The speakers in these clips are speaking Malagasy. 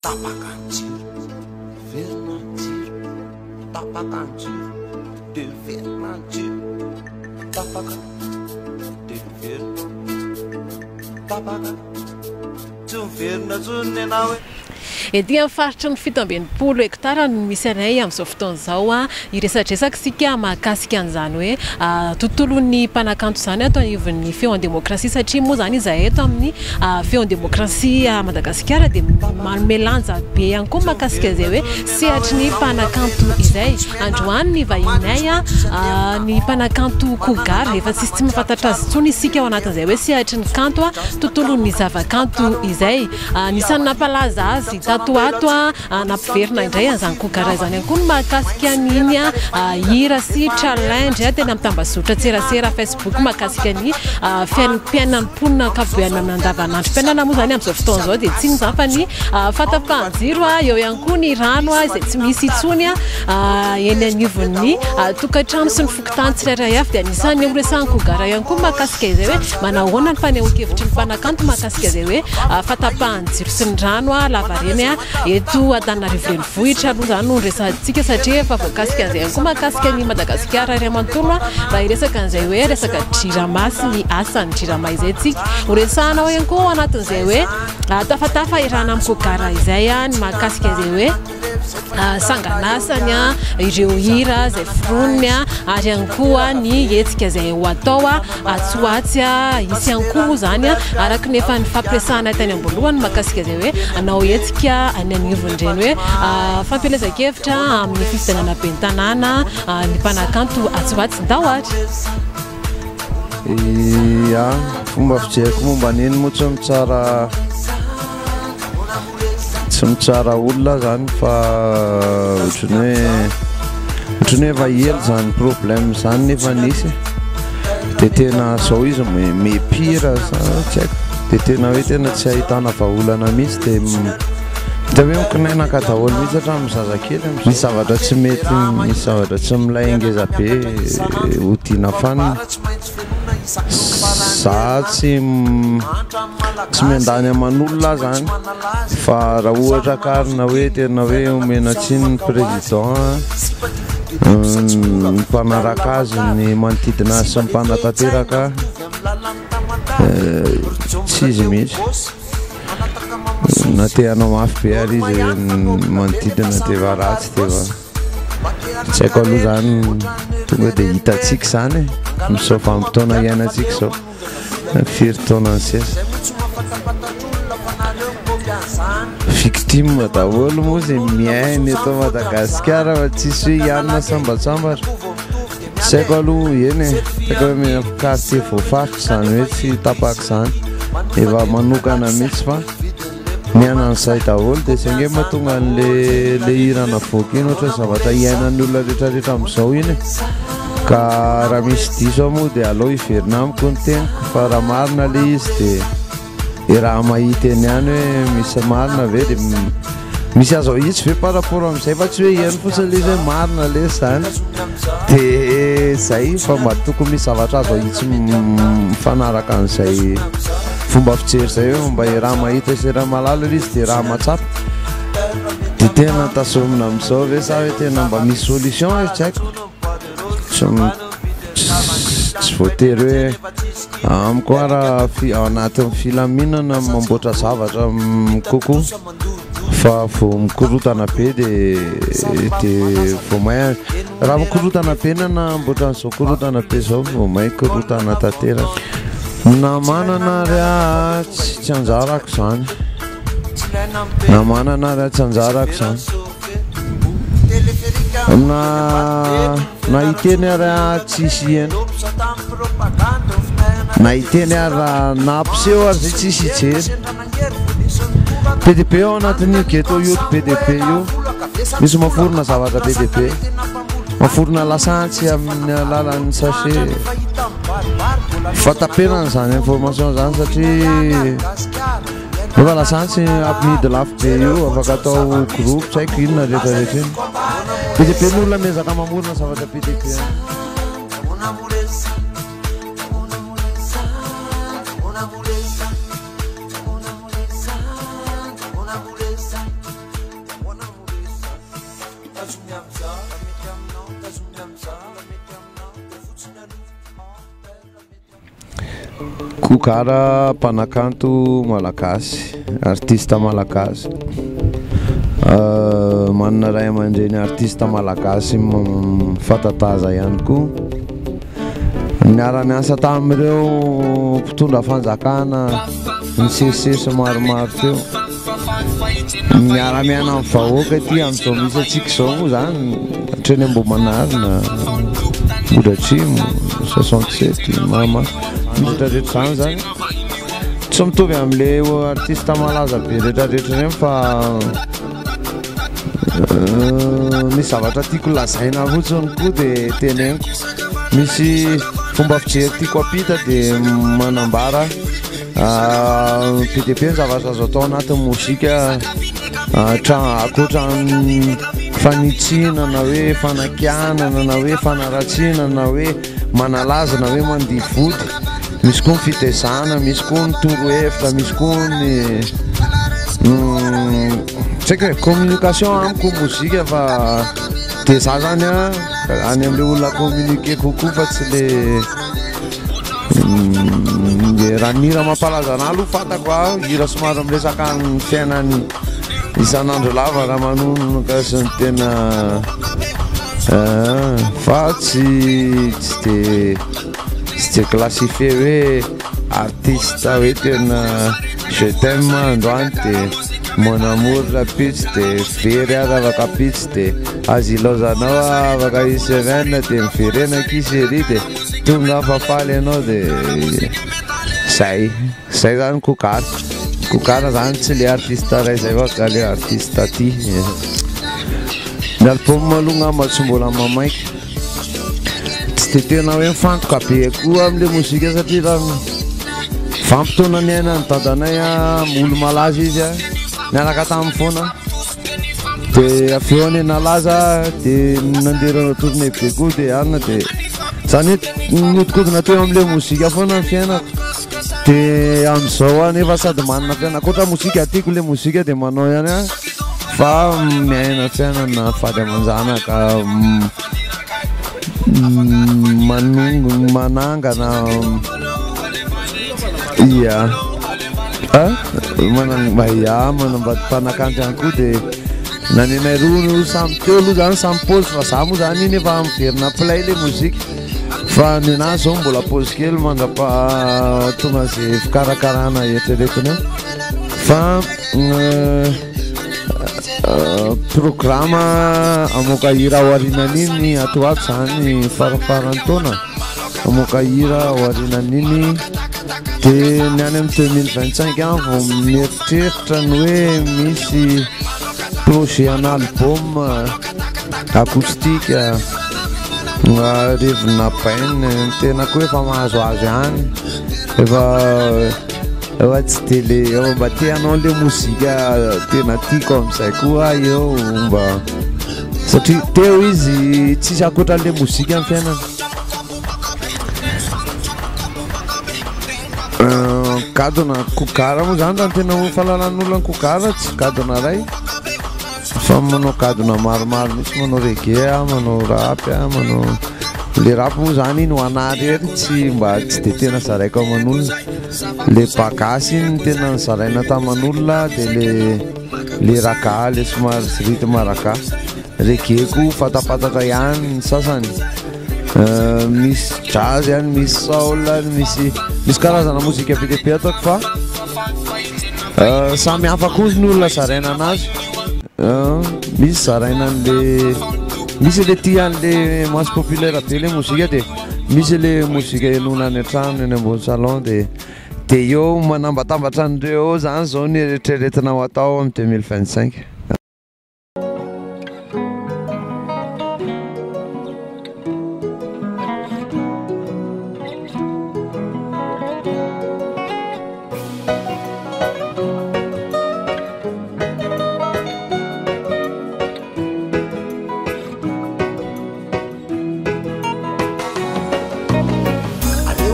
tapakanjiro verinanjiro tapakanjiro de verinanjiro tapaka de verina tapaka tsy miverina tsony ianao hoe Ety amin'ny faritra ny 700 hektara no misy anay amin'izao fotoan'izao a iresadresaka sika mahakasika an'izany hoe tontolon'ny mpanakanto izany atao anivon'ny feo an-demokrasia satria moa zany izahay eto amin'ny feo an-demokrasia Madagasikara dia manome lanja be ihany koa mahakasika izay hoe sehatry ny mpanakanto izay androany ny vahinay ny mpanakanto Kogara efa tsy mahafantatra azy intsony isika ao anatin'izay hoe sehatry ny kanto tontolon'ny zavakanto izay nisany nampalaza azy tato nampiverina indray an'izany Kogara izany ihany koa no mahakasika n'iny hira sy challenge tena mitambazotra tserasera Facebook mahakasika ny fiainan'ny mponina ankapobeany amin'ny andavanandro fiainana moa zany amin'izao fotoan'izao dia tsy mizany fa ny fatapahan-jiro eo ihany koa ny rano izay tsy misy itsony eny anivon'ny tokantrano sy ny fokotany tsirairay avy dia anisan'ny horesahan'ny Kogara ihany koa mahakasika izay hoe manahoana ny fanehoan-kevitry ny mpanakanto mahakasika izay hoe fatapahan-jiro sy ny rano lavareny eto Antananarivo renivohitra aloha zany no resantsika satria efa voakasika an'izay ihany koa mahakasika ny Madagasikara iray manontolo raha hiresaka an'izay hoe resaka jirama sy ny asan'ny jirama izay tsika horesahanao ihany koa anatin'izay hoe tafatafa irana amin'ny Kogara izay ny mahakasika izay hoe sanganasany ireo hira izay foroniny ary ihany koa ny hetsika izay ho atao atsoatsy isy ihany koa zany araka nefa ny fampiresahana tany ambolohany mahakasika izay hoe anao hetsika any anivon'ireny hoe fampielezan-kevitra amin'ny fifidianana ben'ny tanàna ny mpanakanto atsoatsy dahoatra fomba fijeriko momba an'iny moa tsy mitsara olona zany fa ohatrany hoe efa ela zany problème zany nefa nisy dia tena zao izy mepira tsy haiko dia tena hoe tena tsy ahitana vahaolana mihitsy dia hoe mikinaina ka daholo mihitsy hatramin'ny zazakely misy zavatra tsy mety misy zavatra tsy milay ngeza be hodiana fanina za tsy miandany aman'olona zany fa raha ohatra karina hoe tena hoe omena tsiny ny président ny mpanaraka azy ny manodidina azy sy ny mpanatanteraka tsy izy mihitsy na te hanao mafy be ary izy manodidina dia va ratsy dia va tsy haiko aloha zany tonga dia hitatsika zany amin'izao vanim-potoana iainantsika zao firy taona ny sesa victime daholo moa izay miainy eto Madagasikara fa tsisy hoe hianona sambatsambatra tsy haiko aloha eny taika hoe miafikaty voafaritra zany hoe tsy tapaka izany efa manokana mihitsy fa miainan'izay daholo dia zay nge mahatonga an'le hirana voaka iny ohatra zavatra hiainan'ny olona rehetrarehetra amin'izao iny ka raha misy diso ao moa dia aleo hiverina amiko ny teniko fa raha marina le izy dia raha mahita eny ihany hoe misy marina ve dia misy azo itsy ve par rapport amin'izay fa tsy hoe hiaino fotsiny le izy hoe marina le zany dia zay fa mba tokony misy zavatra azo itsy mifanaraka an'izay fomba fijery zay hoe mba raha mahita izay raha malala izy dia raha matsapa dia tena tasomina amin'izao ve sa hoe tena mba misy solution izy tsy haiko tsy voatery hoe amiko raha ao anatin'ny filaminana mamboatra zavatra kokoa fa vao mikorotana be dia vao may raha mikorotana be na namboatra an'izao korotana be zao vao may korotana tanteraka na manana raha tsy anjarako zany na manana raha tsy anjarako zany na hiteny raha tsisy ena na hiteny raha nampiseho ary zay tsisy hijery PDP ao anatin'io geto io PDP io misy maforona zavatra PDP maforona lasantsy amin'ny alalan'ny sachet fatapenana zany information zany satria efa lasantsy amidy lafo be io afaka atao groupe tsy haiko inona rehetrarehetra iny PDP n'olona miezaka mamorona zavatra PDP Una Kokara mpanakanto malagasy, artista malagasy. Manana ray aman-dreny artista malagasy fatataza ihany koa. Niara-niasa tamin'ireo mpitondra fanjakana misesisesy maromaro teo. Miara-miaina amin'ny vahoaka ity amin'izao misy atsika izao moa zany hatreny Ambohimanarina, Bodratrimo, 67 mama rehetrarehetra zany zany tsy mitovy amin'ilay artista malaza be rehetrarehetra reny fa misy zavatra tiako lazaina fotsiny koa dia teneniko. Misy fomba fijery tiako apita dia manambara be dia be ny zavatra azo atao anatin'ny mozika akoatran'ny fanitsinana na hoe fanakianana na hoe fanaratsiana na hoe manalaza na hoe mandihy vody. Misy koa ny fitezana, misy koa ny toro-hevitra, misy koa ny tsy haiko hoe communication amiko mozika fa dia za zany any amin'ilay olona communiquer kokoa fa tsy le raha ny hira mampalaza anahy aloha fantako hira somary miresaka ny fiainany isan'andro lava raha manonoka sy ny tena fa tsy de classifie hoe artiste hoe tena je t'aime androany de mon amour rapitsy de very ary afaka apitsy de azy ilozanao afaka isemaine de miverena kisery de tonga fafaly ianao de zay zany kokara zany tsy le artiste ray zay fa ka le artiste aty. Ny album aloha ngamba tsy mbola mamaiky, tsy de tena hoe mifantoka be koa amin'le mozika satria raha vampitona ny aina ny dadanay olo malaza izy niaraka tamin'ny foana dia avy eo ny nalaza dia nandeha tournée be koa dia anina dia zany hoe nihodikodina teo amin'le mozika foana ny fiainako dia amin'izao nefa sady manana fiainako oatra mozika tiako le mozika dia manao ihany fa miaina fiainana fady aman-janaka manangana ia manambady mpanakanto ihany koa dia nanenay roa samy teo aloha zany samy pôzy fa za moa zany iny efa miverina play le mozika fa ny anazy zao mbola pôzy kely mandrapa tonga zay fikarakarana eritreretiny fa programme amoaka hira ao arinan'iny ato ato zany farafaran'ny taona amoaka hira ao arinan'iny dia ny any amin'ny 2025 any vao mieritreritra ny hoe misy projet ana album acoustique revina baine tena koa efa mahazoazo ihany efa tsy de le mba te hanao le mozika tena tiako amin'izay koa eo mba satria teo izy tsisy akoatran'le mozika amin'ny fiainana. Gadona kokara moa zany raha tena fahalalan'olona ny kokara tsy gadona ray fa manao gadona maromaro misy manao reggae manao rap manao le rap moa zany iny ho anahy rery tsy mba tsy de tena zaraiko aman'olona le bagasy iny tena nizaraina taman'olona dia le raga le somary rythme raga reggae koa fatapatatra ihany ny sasany misy jazz ihany misy soul misy karazana mozika be dia be ataoko fa samy hafa koa ny olona zaraina anazy. Misy zaraina an'le misy le tia an'le maso populaire be le mozika dia misy le mozika elona any an-trano eny ambony salon dia eo manambatambatra an'ireo zany zao ny eritreretina ho atao amin'ny 2025.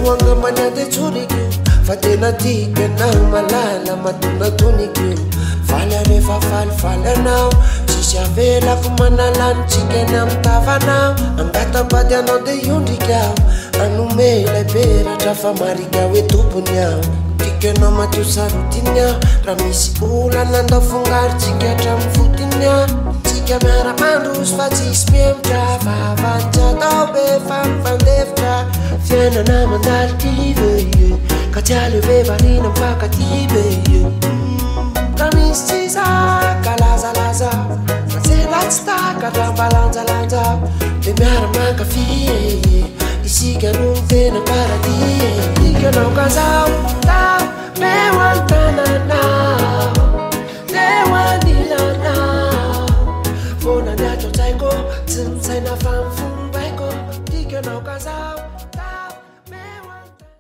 Wanga manyade choriki fa tena tikanao malala matonatoniky valy arefa falifaly anao tsisy avelako manalanotsika ny amy tavanao angatabady anao de iondrika aho anome ilay peratra fa marika hoe tompony aho tikanao matio sarotiny aho raha misy olana andao fongaritsika hatramy fotiny aho tsika miara-mandrozy fa tsisy miemotra vavantsatao be famifandevitra fiainana mandalikive ka tsy aleve varina mpakative raha misy tsisa ka lazalaza fa tselatsy takatra mbalanjalanja de miara-mankafie isika no tena paradie tikanao kaza